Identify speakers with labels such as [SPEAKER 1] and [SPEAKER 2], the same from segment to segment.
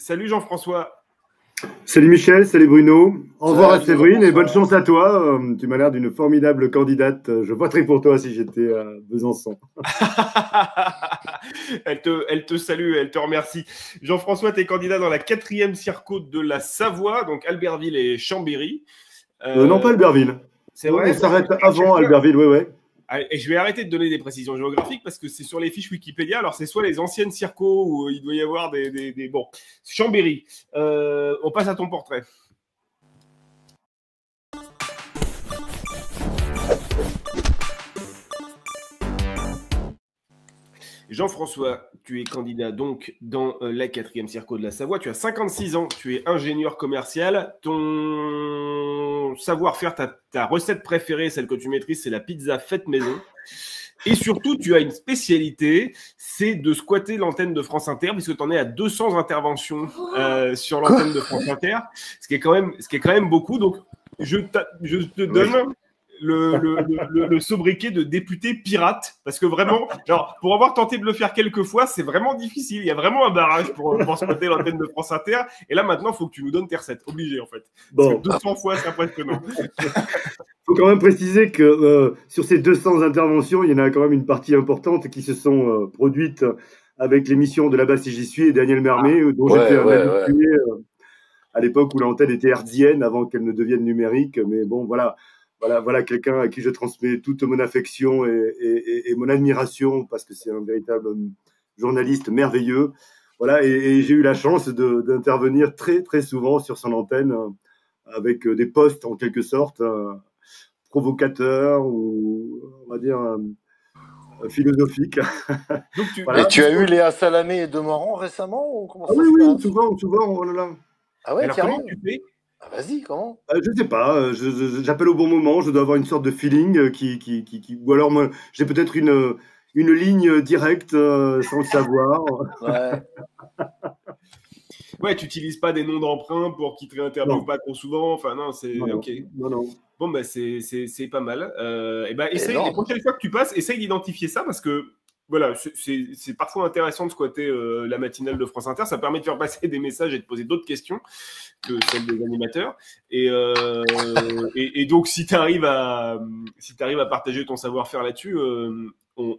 [SPEAKER 1] Salut Jean-François.
[SPEAKER 2] Salut Michel, salut Bruno. Au revoir à Séverine et bonne
[SPEAKER 3] Bonsoir.
[SPEAKER 2] chance à toi. Tu m'as l'air d'une formidable candidate. Je voterai pour toi si j'étais à Besançon.
[SPEAKER 1] Elle te salue, elle te remercie. Jean-François, tu es candidat dans la 4e circo de la Savoie, donc Albertville et Chambéry.
[SPEAKER 2] Non, pas Albertville.
[SPEAKER 1] C'est vrai.
[SPEAKER 2] On s'arrête avant Albertville, ouais.
[SPEAKER 1] Et je vais arrêter de donner des précisions géographiques parce que c'est sur les fiches Wikipédia. Alors, c'est soit les anciennes circos où il doit y avoir des... Bon, Chambéry. On passe à ton portrait. Jean-François, tu es candidat donc dans la 4e circo de la Savoie. Tu as 56 ans, tu es ingénieur commercial. Ton savoir-faire, ta recette préférée, celle que tu maîtrises, c'est la pizza faite maison. Et surtout, tu as une spécialité, c'est de squatter l'antenne de France Inter, puisque tu en es à 200 interventions sur l'antenne de France Inter, ce qui est quand même beaucoup. Donc, je te donne le sobriquet de député pirate, parce que vraiment, genre, pour avoir tenté de le faire quelques fois, c'est vraiment difficile. Il y a vraiment un barrage pour squatter l'antenne de France Inter. Et là, maintenant, il faut que tu nous donnes tes recettes. Obligé, en fait. Parce que 200 fois, c'est impressionnant.
[SPEAKER 2] Il faut quand même préciser que sur ces 200 interventions, il y en a quand même une partie importante qui se sont produites avec l'émission de Là-bas si j'y suis et Daniel Mermet, dont j'étais un habitué à l'époque où l'antenne était hertzienne avant qu'elle ne devienne numérique. Mais bon, voilà quelqu'un à qui je transmets toute mon affection et mon admiration parce que c'est un véritable journaliste merveilleux. Voilà, et j'ai eu la chance d'intervenir très, très souvent sur son antenne avec des postes en quelque sorte provocateurs ou on va dire philosophiques.
[SPEAKER 3] Et tu as eu Léa Salamé et Demorand récemment ou comment ça se
[SPEAKER 2] oui,
[SPEAKER 3] passe
[SPEAKER 2] souvent, oh là là.
[SPEAKER 3] Ah ouais,
[SPEAKER 1] alors, comment tu fais?
[SPEAKER 3] Vas-y, comment?
[SPEAKER 2] Je ne sais pas, j'appelle au bon moment, je dois avoir une sorte de feeling ou alors moi, j'ai peut-être une ligne directe sans le savoir.
[SPEAKER 1] Ouais, tu n'utilises pas des noms d'emprunt pour qu'ils ne te réinterviewent pas trop souvent. Enfin, non, c'est ok.
[SPEAKER 2] Non.
[SPEAKER 1] Bon, bah, c'est pas mal. Et ben, essaye, les prochaines fois que tu passes, essaye d'identifier ça parce que voilà, c'est parfois intéressant de squatter la matinale de France Inter. Ça permet de faire passer des messages et de poser d'autres questions que celles des animateurs. Et donc, si tu arrives à partager ton savoir-faire là-dessus, on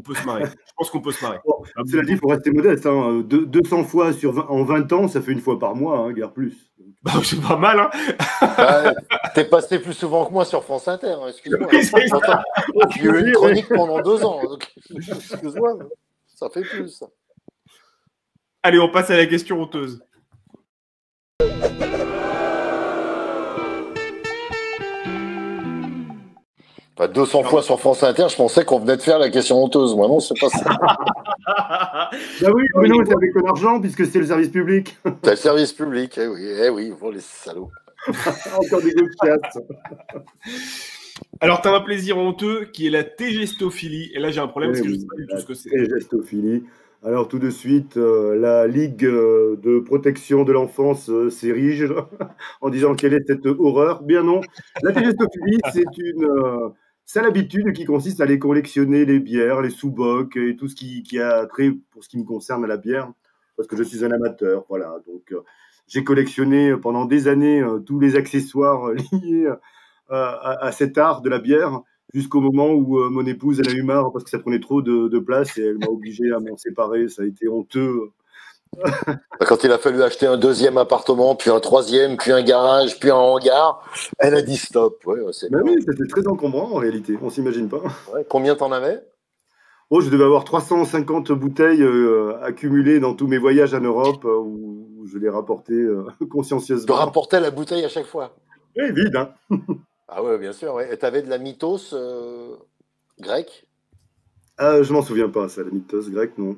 [SPEAKER 1] peut se marrer. Je pense qu'on peut se marrer.
[SPEAKER 2] Bon, cela dit, il faut rester modeste. Hein. 200 fois en 20 ans, ça fait une fois par mois, hein, guère plus.
[SPEAKER 1] Bah, c'est pas mal, hein.
[SPEAKER 3] T'es passé plus souvent que moi sur France Inter, hein, excuse-moi.
[SPEAKER 1] Oui,
[SPEAKER 3] J'ai eu une chronique pendant 2 ans. Donc, excuse-moi, ça fait plus. Ça.
[SPEAKER 1] Allez, on passe à la question honteuse.
[SPEAKER 3] 200 fois sur France Inter, je pensais qu'on venait de faire la question honteuse. Moi, non, c'est pas ça.
[SPEAKER 2] Bah oui, Bruno, c'est avec l'argent, puisque c'est le service public.
[SPEAKER 3] C'est le service public, eh oui, pour les salauds.
[SPEAKER 2] Encore des gouttes de chasse.
[SPEAKER 1] Alors, tu as un plaisir honteux qui est la tégestophilie. Et là, j'ai un problème parce que je ne sais pas du tout ce que c'est.
[SPEAKER 2] Tégestophilie. Alors, tout de suite, la Ligue de protection de l'enfance s'érige en disant quelle est cette horreur. Bien non. La tégestophilie, c'est une sale habitude qui consiste à aller collectionner les bières, les sous-bocs et tout ce qui a trait, pour ce qui me concerne, à la bière, parce que je suis un amateur. Voilà. Donc, j'ai collectionné pendant des années tous les accessoires liés à cet art de la bière, jusqu'au moment où mon épouse, elle a eu marre parce que ça prenait trop de place et elle m'a obligé à m'en séparer. Ça a été honteux.
[SPEAKER 3] Quand il a fallu acheter un 2e appartement, puis un 3e, puis un garage, puis un hangar, elle a dit stop. Ouais,
[SPEAKER 2] Ben oui, c'était très encombrant en réalité, on s'imagine pas.
[SPEAKER 3] Ouais, combien t'en avais?
[SPEAKER 2] Oh, je devais avoir 350 bouteilles accumulées dans tous mes voyages en Europe où je les rapportais consciencieusement.
[SPEAKER 3] Tu rapportais la bouteille à chaque fois?
[SPEAKER 2] Oui, vide, hein.
[SPEAKER 3] Ah ouais, bien sûr. Ouais. Et t'avais de la mythos grecque?
[SPEAKER 2] Je m'en souviens pas, ça, la mythos grecque, non.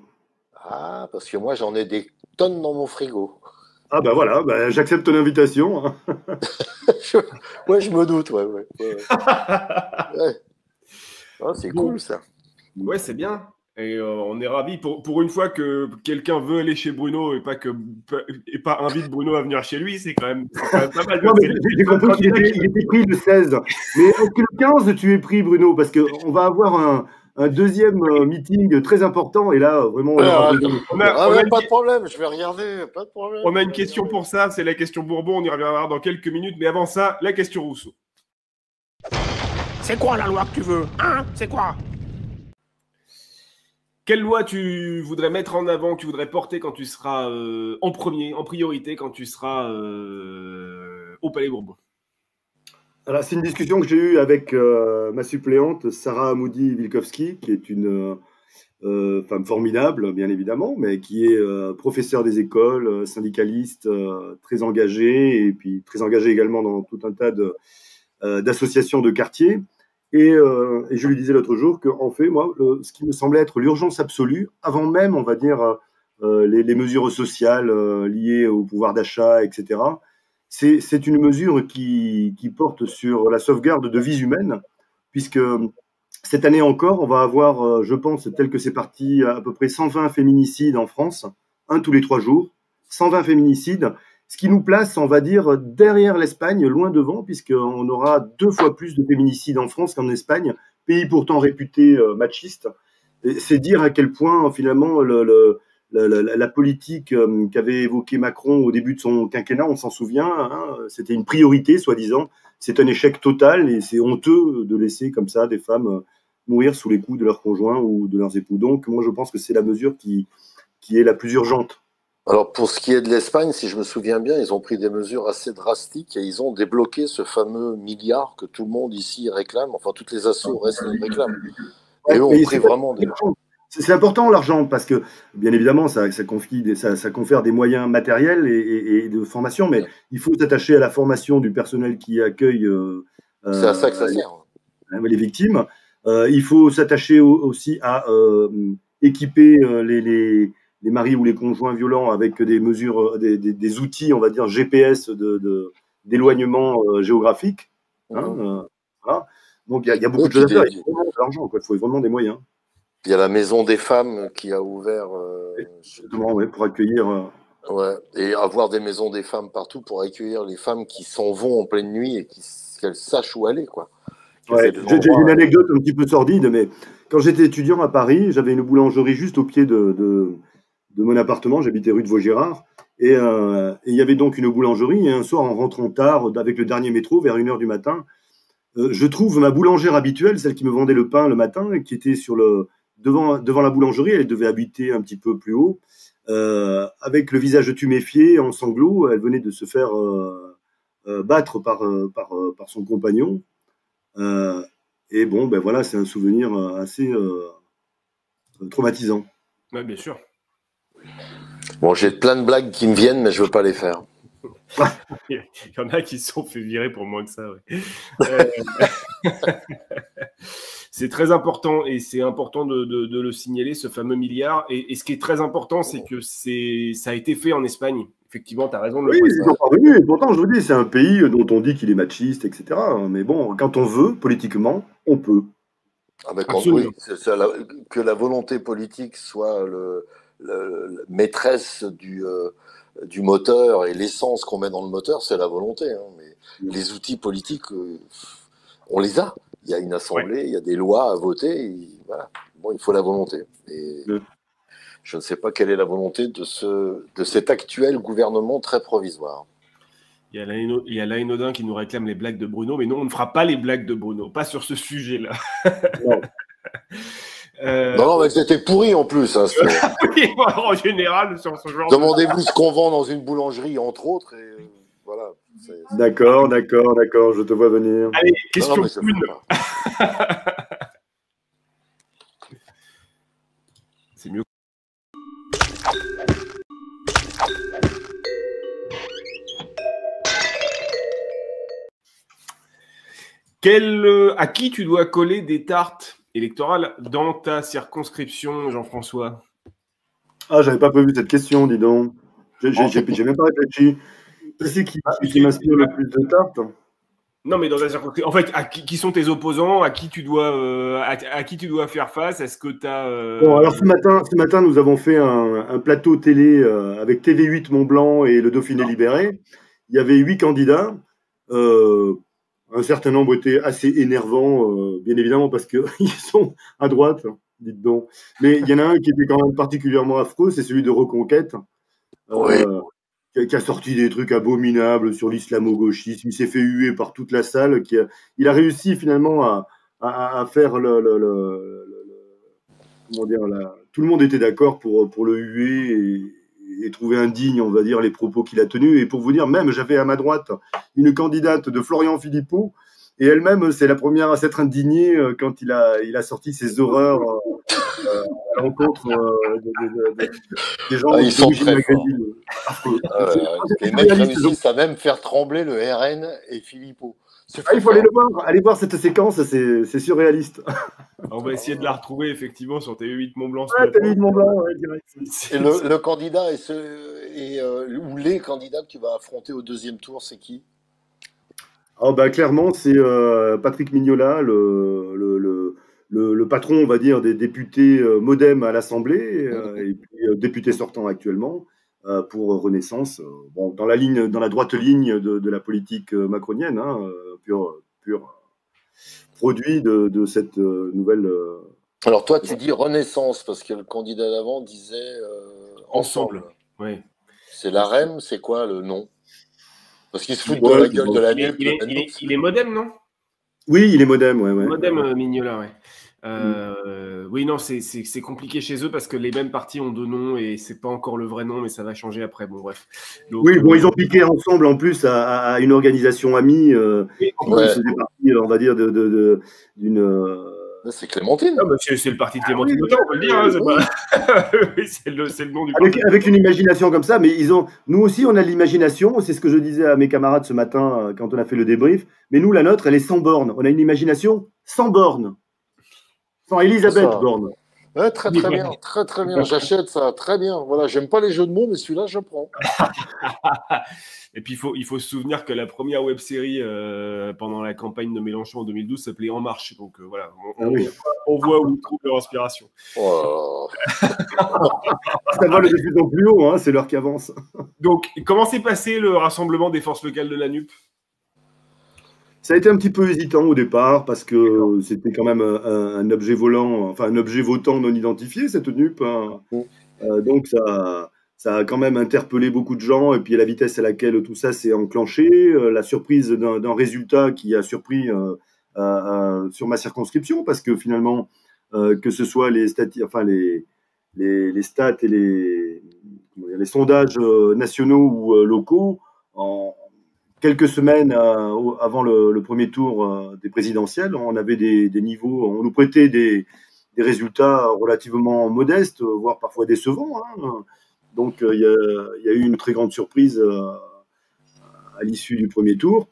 [SPEAKER 3] Ah, parce que moi, j'en ai des tonnes dans mon frigo.
[SPEAKER 2] Ah bah voilà, j'accepte ton invitation. Hein.
[SPEAKER 3] Ouais, je me doute, ouais. Ouais. Oh, c'est cool, ça.
[SPEAKER 1] Ouais, c'est bien. Et on est ravis pour une fois que quelqu'un veut aller chez Bruno et pas invite Bruno à venir chez lui, c'est quand même pas mal.
[SPEAKER 2] Non, j'ai compris qu'il était pris le 16. Mais est-ce que le 15, tu es pris, Bruno? Parce qu'on va avoir un deuxième meeting très important. Et là, vraiment,
[SPEAKER 3] pas de problème, je vais regarder. Pas de problème.
[SPEAKER 1] On a une question pour ça, c'est la question Bourbon. On y reviendra dans quelques minutes. Mais avant ça, la question Rousseau.
[SPEAKER 4] C'est quoi la loi que tu veux? Hein? C'est quoi?
[SPEAKER 1] Quelle loi tu voudrais mettre en avant, que tu voudrais porter quand tu seras en priorité, quand tu seras au Palais Bourbon?
[SPEAKER 2] Alors, c'est une discussion que j'ai eue avec ma suppléante, Sarah Moudi-Wilkowski, qui est une femme formidable, bien évidemment, mais qui est professeure des écoles, syndicaliste, très engagée, et puis très engagée également dans tout un tas d'associations de quartier. Et je lui disais l'autre jour qu'en fait, moi, ce qui me semblait être l'urgence absolue, avant même, on va dire, les mesures sociales liées au pouvoir d'achat, etc., c'est une mesure qui porte sur la sauvegarde de vies humaines, puisque cette année encore, on va avoir, je pense, tel que c'est parti, à peu près 120 féminicides en France, un tous les 3 jours, 120 féminicides, ce qui nous place, on va dire, derrière l'Espagne, loin devant, puisqu'on aura 2 fois plus de féminicides en France qu'en Espagne, pays pourtant réputé machiste. C'est dire à quel point, finalement, la politique qu'avait évoquée Macron au début de son quinquennat, on s'en souvient, hein, c'était une priorité, soi-disant. C'est un échec total et c'est honteux de laisser comme ça des femmes mourir sous les coups de leurs conjoints ou de leurs époux. Donc, moi, je pense que c'est la mesure qui est la plus urgente.
[SPEAKER 3] Alors, pour ce qui est de l'Espagne, si je me souviens bien, ils ont pris des mesures assez drastiques et ils ont débloqué ce fameux milliard que tout le monde ici réclame. Enfin, toutes les assos réclament. Et eux ont pris vraiment des...
[SPEAKER 2] C'est important l'argent parce que, bien évidemment, ça confère des moyens matériels et de formation, mais il faut s'attacher à la formation du personnel qui accueille
[SPEAKER 3] c'est à ça que ça sert.
[SPEAKER 2] Les victimes. Il faut s'attacher aussi à équiper les maris ou les conjoints violents avec des mesures, des outils, on va dire, GPS d'éloignement géographique. Hein, voilà. Donc, il y a beaucoup de choses à faire. Il faut vraiment de l'argent, il faut vraiment des moyens.
[SPEAKER 3] Il y a la Maison des femmes qui a ouvert.
[SPEAKER 2] Justement, ouais, pour accueillir.
[SPEAKER 3] Ouais, et avoir des maisons des femmes partout pour accueillir les femmes qui s'en vont en pleine nuit et qu'elles sachent où aller, quoi.
[SPEAKER 2] Ouais, j'ai une anecdote un petit peu sordide, mais quand j'étais étudiant à Paris, j'avais une boulangerie juste au pied de mon appartement. J'habitais rue de Vaugirard. Et il y avait donc une boulangerie. Et un soir, en rentrant tard, avec le dernier métro, vers 1h du matin, je trouve ma boulangère habituelle, celle qui me vendait le pain le matin, qui était devant la boulangerie. Elle devait habiter un petit peu plus haut. Avec le visage tuméfié, en sanglots. Elle venait de se faire battre par son compagnon. Et bon, ben voilà, c'est un souvenir assez traumatisant.
[SPEAKER 1] Oui, bien sûr.
[SPEAKER 3] Bon, j'ai plein de blagues qui me viennent, mais je veux pas les faire.
[SPEAKER 1] Il y en a qui se sont fait virer pour moins que ça. Ouais. C'est très important et c'est important de le signaler, ce fameux milliard. Et ce qui est très important, c'est que ça a été fait en Espagne. Effectivement, tu as raison de le
[SPEAKER 2] préciser. Oui, ils sont parvenus. Pourtant, je vous dis, c'est un pays dont on dit qu'il est machiste, etc. Mais bon, quand on veut, politiquement, on peut.
[SPEAKER 3] Ah ben que la volonté politique soit maîtresse du moteur et l'essence qu'on met dans le moteur, c'est la volonté. Hein. Mais les outils politiques, on les a. Il y a une assemblée, il y a des lois à voter. Et voilà. Bon, il faut la volonté. Et je ne sais pas quelle est la volonté de cet actuel gouvernement très provisoire.
[SPEAKER 1] Il y a Laël Odin qui nous réclame les blagues de Bruno, mais non, on ne fera pas les blagues de Bruno, pas sur ce sujet-là.
[SPEAKER 3] Non, mais c'était pourri en plus. Hein,
[SPEAKER 1] oui, en général, sur ce genre.
[SPEAKER 3] Demandez-vous ce qu'on vend dans une boulangerie, entre autres. Et voilà.
[SPEAKER 2] D'accord, je te vois venir.
[SPEAKER 1] Allez, question 1. C'est mieux. À qui tu dois coller des tartes électorales dans ta circonscription, Jean-François?
[SPEAKER 2] Ah, j'avais pas prévu cette question, dis donc. J'ai même pas réfléchi. C'est qui m'inspire le plus de tartes?
[SPEAKER 1] Non, mais dans ta circonscription. En fait, qui sont tes opposants? À qui tu dois faire face? Est-ce que tu as.
[SPEAKER 2] Bon, alors ce matin, nous avons fait un plateau télé avec TV8 Mont-Blanc et le Dauphiné Libéré. Il y avait 8 candidats. un certain nombre étaient assez énervants, bien évidemment, parce qu'ils sont à droite, hein, dites donc. Mais il y en a un qui était quand même particulièrement affreux, c'est celui de Reconquête,
[SPEAKER 3] Oui.
[SPEAKER 2] qui a sorti des trucs abominables sur l'islamo-gauchisme. Il s'est fait huer par toute la salle. Il a réussi finalement à faire comment dire, tout le monde était d'accord pour le huer et trouver indigne, on va dire, les propos qu'il a tenus. Et pour vous dire, même, j'avais à ma droite une candidate de Florian Philippot, et elle-même, c'est la première à s'être indignée quand il a sorti ses horreurs à l'encontre des gens
[SPEAKER 3] Ils sont
[SPEAKER 2] d'origine
[SPEAKER 3] très forts.
[SPEAKER 2] maghrébine. Affreux.
[SPEAKER 3] Les mecs réussissent à même faire trembler le RN et Philippot.
[SPEAKER 2] Il faut aller le voir. Allez voir cette séquence, c'est surréaliste.
[SPEAKER 1] On va essayer de la retrouver effectivement sur TV8 Mont-Blanc.
[SPEAKER 2] TV8 Mont-Blanc, ouais, direct.
[SPEAKER 3] Et le candidat ou les candidats que tu vas affronter au deuxième tour, c'est qui?
[SPEAKER 2] Clairement, c'est Patrick Mignola, le patron, on va dire, des députés MoDem à l'Assemblée, et puis député sortant actuellement pour Renaissance. Bon, dans la droite ligne de la politique macronienne, hein, pur produit de cette nouvelle.
[SPEAKER 3] Alors toi, tu dis Renaissance parce que le candidat d'avant disait Ensemble.
[SPEAKER 1] Oui.
[SPEAKER 3] C'est la REM, c'est quoi le nom? Parce qu'il se fout de la gueule de la nuque.
[SPEAKER 1] Il est MoDem, non?
[SPEAKER 2] Oui, il est MoDem, ouais.
[SPEAKER 1] MoDem Mignola, ouais. Oui, non, c'est compliqué chez eux parce que les mêmes partis ont deux noms et c'est pas encore le vrai nom, mais ça va changer après. Bon, bref. Donc,
[SPEAKER 2] oui, bon, ils ont piqué ensemble en plus à une organisation amie. Ils faisaient partie, on va dire, d'une.
[SPEAKER 3] C'est Clémentine.
[SPEAKER 1] Ah, bah, c'est le parti de Clémentine, on peut le dire. Hein, oui, c'est le nom du
[SPEAKER 2] parti. Avec une imagination comme ça, mais nous aussi, on a de l'imagination. C'est ce que je disais à mes camarades ce matin quand on a fait le débrief. Mais nous, la nôtre, elle est sans borne. On a une imagination sans borne. Sans Elisabeth Borne.
[SPEAKER 3] Ouais, très bien, très bien. J'achète ça, très bien. Voilà, j'aime pas les jeux de mots, mais celui-là, je prends.
[SPEAKER 1] Et puis il faut se souvenir que la première web-série pendant la campagne de Mélenchon en 2012 s'appelait En Marche. Donc voilà, on voit où il trouve leur inspiration.
[SPEAKER 3] Oh.
[SPEAKER 2] Ça va de plus en plus haut, hein, c'est l'heure qui avance.
[SPEAKER 1] Donc, comment s'est passé le rassemblement des forces locales de la NUP?
[SPEAKER 2] Ça a été un petit peu hésitant au départ parce que c'était quand même un objet volant, enfin un objet votant non identifié, cette NUP. Hein. Donc ça a quand même interpellé beaucoup de gens et puis la vitesse à laquelle tout ça s'est enclenché, la surprise d'un résultat qui a surpris sur ma circonscription parce que finalement, que ce soit les stats et les sondages nationaux ou locaux, en quelques semaines avant le premier tour des présidentielles, on avait des niveaux, on nous prêtait des résultats relativement modestes, voire parfois décevants. Hein. Donc il y a eu une très grande surprise à l'issue du premier tour.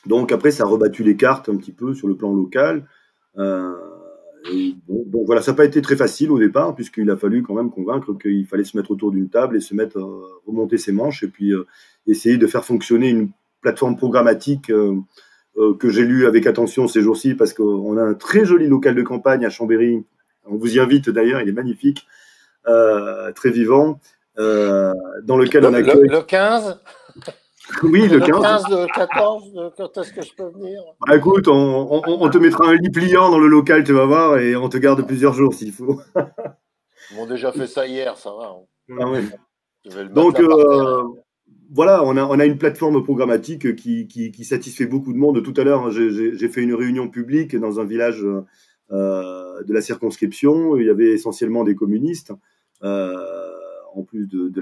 [SPEAKER 2] Donc après, ça a rebattu les cartes un petit peu sur le plan local. Donc voilà, ça n'a pas été très facile au départ, puisqu'il a fallu quand même convaincre qu'il fallait se mettre autour d'une table et se mettre remonter ses manches et puis essayer de faire fonctionner une plateforme programmatique que j'ai lu avec attention ces jours-ci parce qu'on a un très joli local de campagne à Chambéry. On vous y invite d'ailleurs, il est magnifique, très vivant, dans lequel on accueille…
[SPEAKER 3] Le 15
[SPEAKER 2] Oui, le 15.
[SPEAKER 3] Le 15, le 14, quand est-ce que je peux venir?
[SPEAKER 2] Écoute, on te mettra un lit pliant dans le local, tu vas voir, et on te garde plusieurs jours s'il faut.
[SPEAKER 3] Ils m'ont déjà fait ça hier, ça va.
[SPEAKER 2] Ah ouais. Donc, voilà, on a une plateforme programmatique qui satisfait beaucoup de monde. Tout à l'heure, j'ai fait une réunion publique dans un village de la circonscription. Il y avait essentiellement des communistes, en plus de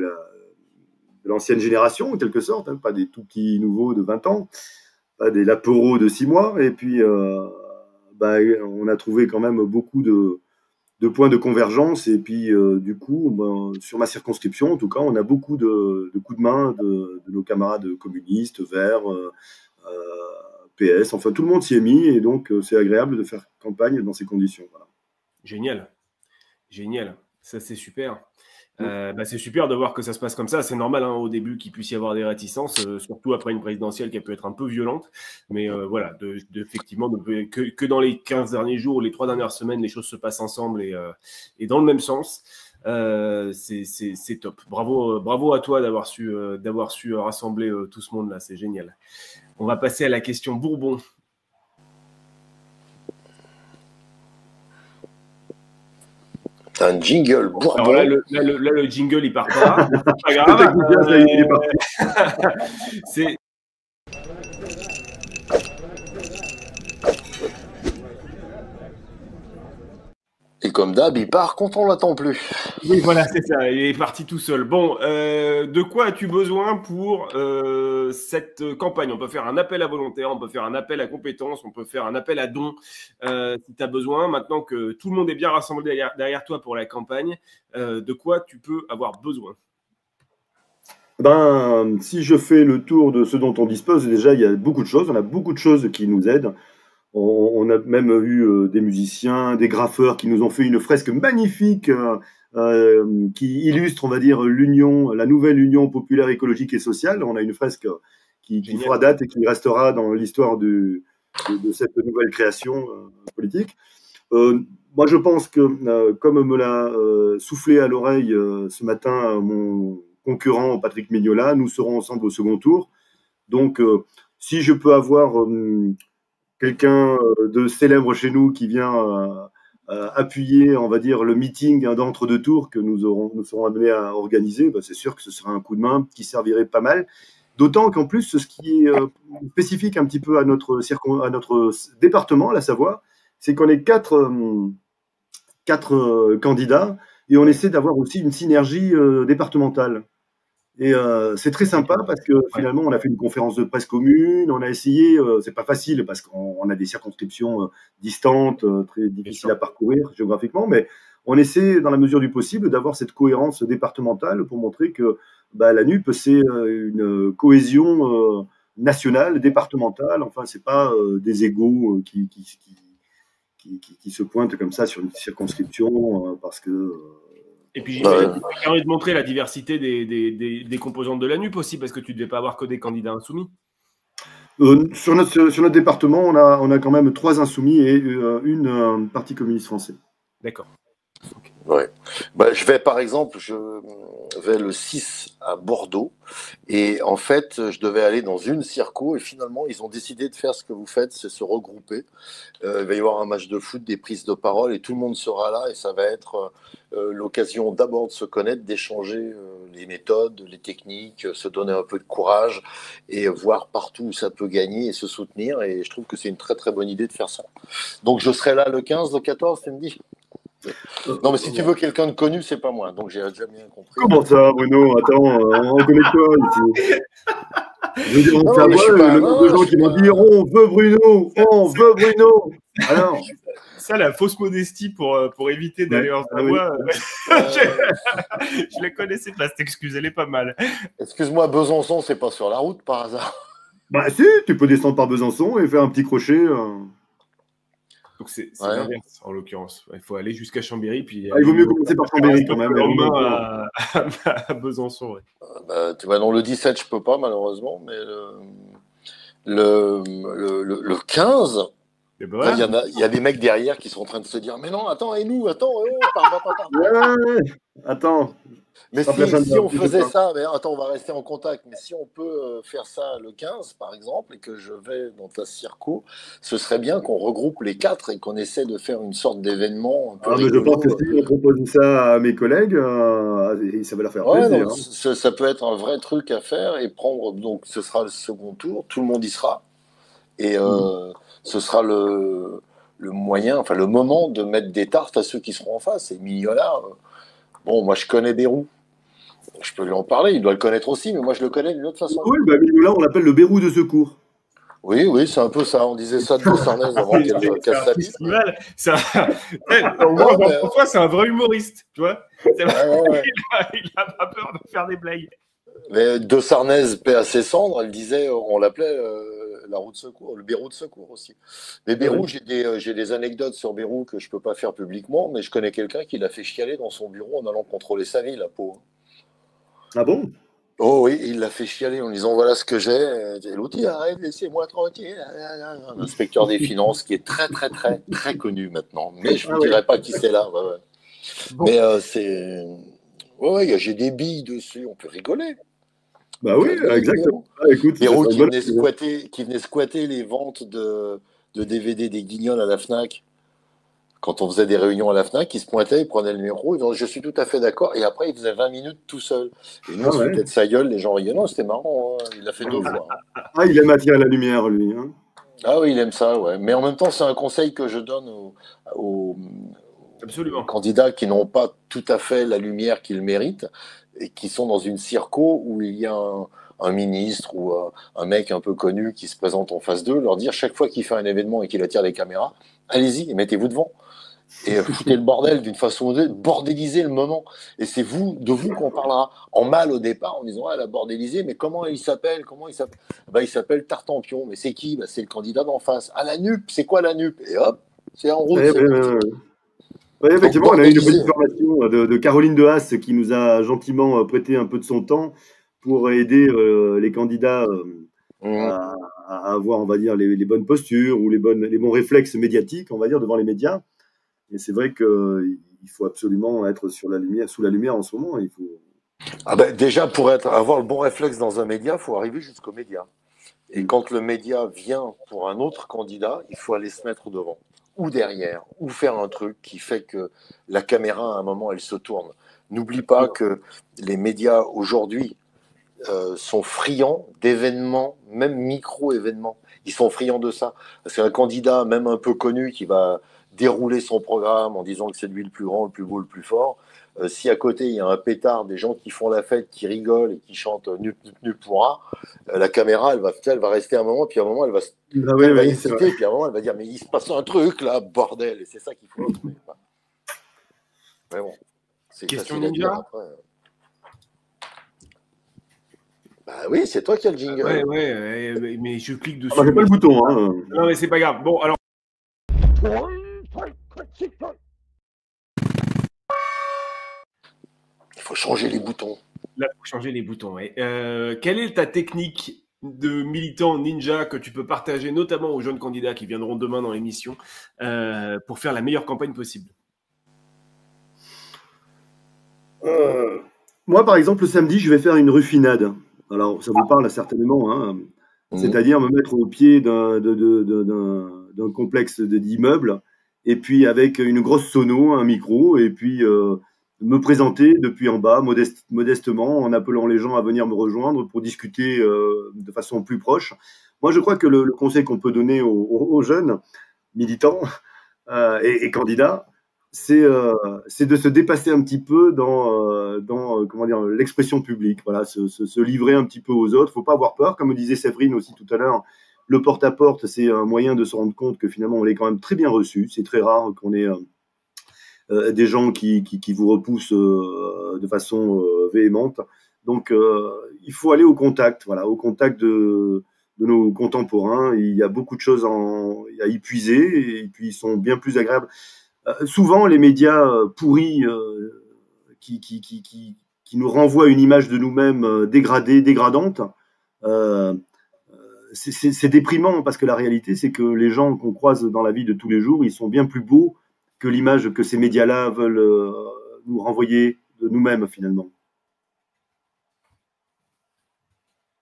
[SPEAKER 2] l'ancienne génération, en quelque sorte, hein, pas des tout petits nouveaux de 20 ans, pas des lapereaux de 6 mois. Et puis, on a trouvé quand même beaucoup de points de convergence. Et puis, du coup, sur ma circonscription, en tout cas, on a beaucoup de coups de main de nos camarades communistes, Verts, PS. Enfin, tout le monde s'y est mis. Et donc, c'est agréable de faire campagne dans ces conditions. Voilà.
[SPEAKER 1] Génial. Ça, c'est super. C'est super de voir que ça se passe comme ça. C'est normal au début qu'il puisse y avoir des réticences, surtout après une présidentielle qui a pu être un peu violente. Mais voilà, effectivement, que dans les 15 derniers jours, les 3 dernières semaines, les choses se passent ensemble et dans le même sens. C'est top. Bravo à toi d'avoir su rassembler tout ce monde-là. C'est génial. On va passer à la question Bourbon.
[SPEAKER 3] T'as un jingle
[SPEAKER 1] Alors
[SPEAKER 3] Bourbon.
[SPEAKER 1] là, le jingle, il part pas. C'est pas grave.
[SPEAKER 2] Le technicien, ça y est, il est parti.
[SPEAKER 1] C'est.
[SPEAKER 3] Et comme d'hab, il part quand on l'attend plus.
[SPEAKER 1] Oui, voilà, c'est ça. Il est parti tout seul. Bon, de quoi as-tu besoin pour cette campagne? On peut faire un appel à volontaires, on peut faire un appel à compétences, on peut faire un appel à dons si tu as besoin. Maintenant que tout le monde est bien rassemblé derrière toi pour la campagne, de quoi tu peux avoir besoin?
[SPEAKER 2] Ben, si je fais le tour de ce dont on dispose, déjà, il y a beaucoup de choses. On a beaucoup de choses qui nous aident. On a même eu des musiciens, des graffeurs qui nous ont fait une fresque magnifique qui illustre, on va dire, la nouvelle Union populaire écologique et sociale. On a une fresque qui fera date et qui restera dans l'histoire de cette nouvelle création politique. Moi, je pense que, comme me l'a soufflé à l'oreille ce matin mon concurrent Patrick Mignola, nous serons ensemble au second tour. Donc, si je peux avoir quelqu'un de célèbre chez nous qui vient appuyer, on va dire, le meeting d'entre-deux tours que nous serons amenés à organiser, ben c'est sûr que ce sera un coup de main qui servirait pas mal. D'autant qu'en plus, ce qui est spécifique un petit peu à notre département, la Savoie, c'est qu'on est quatre candidats et on essaie d'avoir aussi une synergie départementale. Et c'est très sympa parce que finalement, on a fait une conférence de presse commune, on a essayé, c'est pas facile parce qu'on a des circonscriptions distantes, très difficiles à parcourir géographiquement, mais on essaie, dans la mesure du possible, d'avoir cette cohérence départementale pour montrer que la NUP, c'est une cohésion nationale, départementale, enfin, c'est pas des égos qui se pointent comme ça sur une circonscription parce que...
[SPEAKER 1] Et puis, j'ai envie de montrer la diversité des composantes de la NUP aussi, parce que tu ne devais pas avoir que des candidats insoumis.
[SPEAKER 2] Sur notre département, on a quand même 3 insoumis et une parti communiste français.
[SPEAKER 1] D'accord.
[SPEAKER 3] Okay. Ouais. Je vais, par exemple, le 6 à Bordeaux et en fait, je devais aller dans une circo et finalement, ils ont décidé de faire ce que vous faites, c'est se regrouper. Il va y avoir un match de foot, des prises de parole et tout le monde sera là et ça va être l'occasion d'abord de se connaître, d'échanger les méthodes, les techniques, se donner un peu de courage et voir partout où ça peut gagner et se soutenir et je trouve que c'est une très très bonne idée de faire ça. Donc je serai là le 15, le 14, tu me dis ? Non, mais si tu veux quelqu'un de connu, c'est pas moi. Donc j'ai déjà bien compris.
[SPEAKER 2] Comment ça, Bruno? Attends, on connaît quoi ici? Je veux dire, on le nombre de gens qui m'ont dit on veut Bruno, on veut Bruno. Alors,
[SPEAKER 1] ça, la fausse modestie pour éviter d'aller en Savoie. Je la connaissais pas, cette excuse, elle est pas mal.
[SPEAKER 3] Excuse-moi, Besançon, c'est pas sur la route par hasard?
[SPEAKER 2] Bah si, tu peux descendre par Besançon et faire un petit crochet.
[SPEAKER 1] Donc c'est l'inverse en l'occurrence. Il faut aller jusqu'à Chambéry. Puis
[SPEAKER 2] il vaut mieux commencer par Chambéry quand même.
[SPEAKER 1] À Besançon.
[SPEAKER 3] Ouais. Tu vois, non, le 17, je peux pas malheureusement, mais le 15, il y a des mecs derrière qui sont en train de se dire mais non, attends, et nous, attends,
[SPEAKER 2] attends.
[SPEAKER 3] Mais si on faisait ça, mais attends, on va rester en contact, mais si on peut faire ça le 15, par exemple, et que je vais dans ta circo, ce serait bien qu'on regroupe les 4 et qu'on essaie de faire une sorte d'événement un peu rigolo.
[SPEAKER 2] Je pense que si on propose ça à mes collègues, ça va leur faire plaisir.
[SPEAKER 3] Donc, ça peut être un vrai truc à faire et prendre, donc ce sera le second tour, tout le monde y sera, et ce sera le moyen, enfin le moment de mettre des tartes à ceux qui seront en face. Et Mignola, bon, moi je connais Bérou. Je peux lui en parler, il doit le connaître aussi, mais moi je le connais d'une autre façon.
[SPEAKER 2] Oui, Mignola, on l'appelle le Bérou de secours.
[SPEAKER 3] Oui, c'est un peu ça. On disait ça de Sarnez avant qu'elle casse sa bite.
[SPEAKER 1] Pourquoi c'est un vrai humoriste, tu vois. Il n'a pas peur de faire des blagues.
[SPEAKER 3] Mais de Sarnez, paix à ses cendres, elle disait, on l'appelait la roue de secours, le Bérou de secours aussi. Mais Bérou, j'ai des anecdotes sur Bérou que je peux pas faire publiquement, mais je connais quelqu'un qui l'a fait chialer dans son bureau en allant contrôler sa vie, la peau.
[SPEAKER 2] Ah bon?
[SPEAKER 3] Oh oui, il l'a fait chialer en disant voilà ce que j'ai. Et l'autre dit arrête, laissez-moi tranquille. Un inspecteur des finances qui est très très très très connu maintenant, mais je ne vous dirai pas qui c'est là. Ouais. Bon. Mais c'est j'ai des billes dessus, on peut rigoler.
[SPEAKER 2] Bah oui, exactement.
[SPEAKER 3] Écoute, Bérou qui venait squatter les ventes de DVD des Guignols à la Fnac. Quand on faisait des réunions à la FNAC, il se pointait, il prenait le numéro, il disait je suis tout à fait d'accord, et après il faisait 20 minutes tout seul. Et nous, on se foutait de sa gueule, les gens riaient. Non, c'était marrant, hein. Il l'a fait 2 fois. Hein.
[SPEAKER 2] Ah, il aime attirer la lumière, lui. Hein.
[SPEAKER 3] Ah oui, il aime ça, ouais. Mais en même temps, c'est un conseil que je donne aux
[SPEAKER 1] Absolument.
[SPEAKER 3] candidats qui n'ont pas tout à fait la lumière qu'ils méritent et qui sont dans une circo où il y a un ministre ou un mec un peu connu qui se présente en face d'eux, leur dire chaque fois qu'il fait un événement et qu'il attire les caméras, allez-y et mettez-vous devant. Et foutez le bordel d'une façon ou d'une autre, bordélisez le moment. Et c'est de vous qu'on parlera. En mal au départ, en disant, elle a bordélisé, mais comment il s'appelle? Il s'appelle Tartampion. Mais c'est qui? C'est le candidat d'en face. Ah, la NUP, c'est quoi la NUP? Et hop, c'est en route.
[SPEAKER 2] Oui, effectivement, on a eu une petite formation de Caroline Dehaas qui nous a gentiment prêté un peu de son temps pour aider les candidats à avoir, on va dire, les bonnes postures ou les bons réflexes médiatiques, on va dire, devant les médias. Et c'est vrai qu'il faut absolument être sous la lumière en ce moment. Il faut...
[SPEAKER 3] déjà, pour avoir le bon réflexe dans un média, il faut arriver jusqu'au média. Et quand le média vient pour un autre candidat, il faut aller se mettre devant, ou derrière, ou faire un truc qui fait que la caméra, à un moment, elle se tourne. N'oublie pas que les médias, aujourd'hui, sont friands d'événements, même micro-événements. Ils sont friands de ça. Parce qu'un candidat, même un peu connu, qui va dérouler son programme en disant que c'est lui le plus grand, le plus beau, le plus fort, si à côté il y a un pétard, des gens qui font la fête, qui rigolent et qui chantent nup nup nup pourra, la caméra elle va rester un moment, puis à un moment elle va hésiter, puis à un moment elle va dire mais il se passe un truc là, bordel, et c'est ça qu'il faut. Mais bon, c'est
[SPEAKER 1] question ninja.
[SPEAKER 3] Bah oui, c'est toi qui as le jingle.
[SPEAKER 1] Ouais, mais je clique dessus.
[SPEAKER 2] j'ai pas le bouton. Hein.
[SPEAKER 1] Non, mais c'est pas grave. Bon, alors.
[SPEAKER 3] Il faut changer les boutons.
[SPEAKER 1] Là, il faut changer les boutons, ouais. Quelle est ta technique de militant ninja que tu peux partager, notamment aux jeunes candidats qui viendront demain dans l'émission, pour faire la meilleure campagne possible?
[SPEAKER 2] Moi, par exemple, le samedi, je vais faire une ruffinade. Alors, ça vous parle certainement. Hein. C'est-à-dire me mettre au pied d'un complexe d'immeubles, et puis avec une grosse sono, un micro, et puis me présenter depuis en bas, modestement, en appelant les gens à venir me rejoindre pour discuter de façon plus proche. Moi, je crois que le conseil qu'on peut donner aux jeunes militants et candidats, c'est de se dépasser un petit peu dans comment dire, l'expression publique. Voilà, se livrer un petit peu aux autres. Faut pas avoir peur, comme disait Séverine aussi tout à l'heure. Le porte-à-porte, c'est un moyen de se rendre compte que finalement, on est quand même très bien reçu. C'est très rare qu'on ait des gens qui vous repoussent de façon véhémente. Donc, il faut aller au contact, voilà, au contact de nos contemporains. Il y a beaucoup de choses à y puiser, et puis ils sont bien plus agréables. Souvent, les médias pourris qui nous renvoient une image de nous-mêmes dégradée, dégradante, c'est déprimant, parce que la réalité, c'est que les gens qu'on croise dans la vie de tous les jours, ils sont bien plus beaux que l'image que ces médias-là veulent nous renvoyer de nous-mêmes, finalement.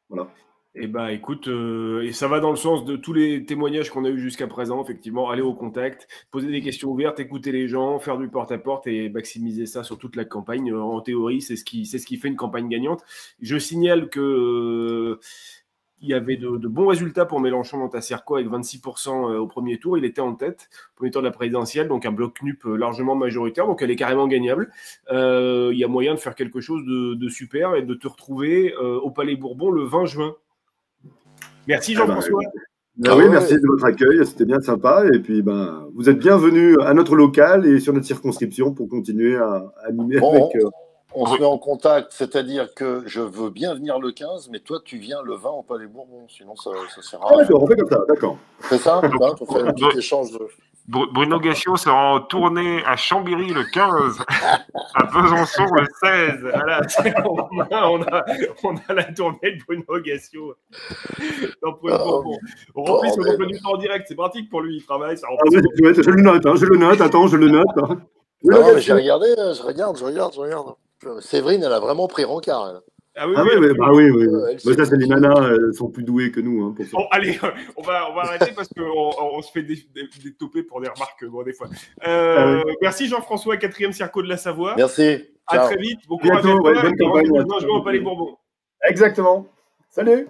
[SPEAKER 2] Voilà.
[SPEAKER 1] Eh ben, écoute, et ça va dans le sens de tous les témoignages qu'on a eus jusqu'à présent, effectivement, aller au contact, poser des questions ouvertes, écouter les gens, faire du porte-à-porte et maximiser ça sur toute la campagne. En théorie, c'est ce qui fait une campagne gagnante. Je signale que il y avait de bons résultats pour Mélenchon dans Tassirco avec 26% au premier tour. Il était en tête au premier tour de la présidentielle, donc un bloc NUP largement majoritaire, donc elle est carrément gagnable. Il y a moyen de faire quelque chose de super et de te retrouver au Palais Bourbon le 20 juin. Merci Jean-François.
[SPEAKER 2] Oui, merci de votre accueil, c'était bien sympa. Et puis, vous êtes bienvenus à notre local et sur notre circonscription pour continuer à animer avec...
[SPEAKER 3] On se met en contact, c'est-à-dire que je veux bien venir le 15, mais toi, tu viens le 20 au Palais Bourbon, sinon ça sert à rien.
[SPEAKER 2] D'accord, on fait comme ça, d'accord.
[SPEAKER 3] C'est ça, on fait un petit échange de...
[SPEAKER 5] Bruno Gassio sera en tournée à Chambéry le 15, à Besançon le 16.
[SPEAKER 1] Voilà, on a la tournée de Bruno Gassio. On remplit son emploi du temps en direct, c'est pratique pour lui, il travaille. Ça
[SPEAKER 2] je le note, attends, je le note.
[SPEAKER 3] Non, mais j'ai regardé, je regarde. Séverine, elle a vraiment pris rencard. Elle.
[SPEAKER 1] Ah oui,
[SPEAKER 2] Ah
[SPEAKER 1] oui,
[SPEAKER 2] ouais, bah oui, oui.
[SPEAKER 3] Ouais,
[SPEAKER 2] Mais ça, c'est les nanas, elles sont plus douées que nous, hein, pour ça.
[SPEAKER 1] Bon, allez, on va arrêter parce qu'on se fait des topés pour des remarques, bon, des fois.
[SPEAKER 2] Ah oui.
[SPEAKER 1] Merci Jean-François, 4e Circo de la Savoie.
[SPEAKER 3] Merci.
[SPEAKER 1] À
[SPEAKER 3] Ciao.
[SPEAKER 1] très vite. Bon courage à
[SPEAKER 2] Bientôt,
[SPEAKER 1] toi.
[SPEAKER 2] ouais, bonne
[SPEAKER 1] Et rendez-vous
[SPEAKER 2] campagne.
[SPEAKER 1] le 20 juin au Palais Bourbon.
[SPEAKER 2] Exactement. Salut!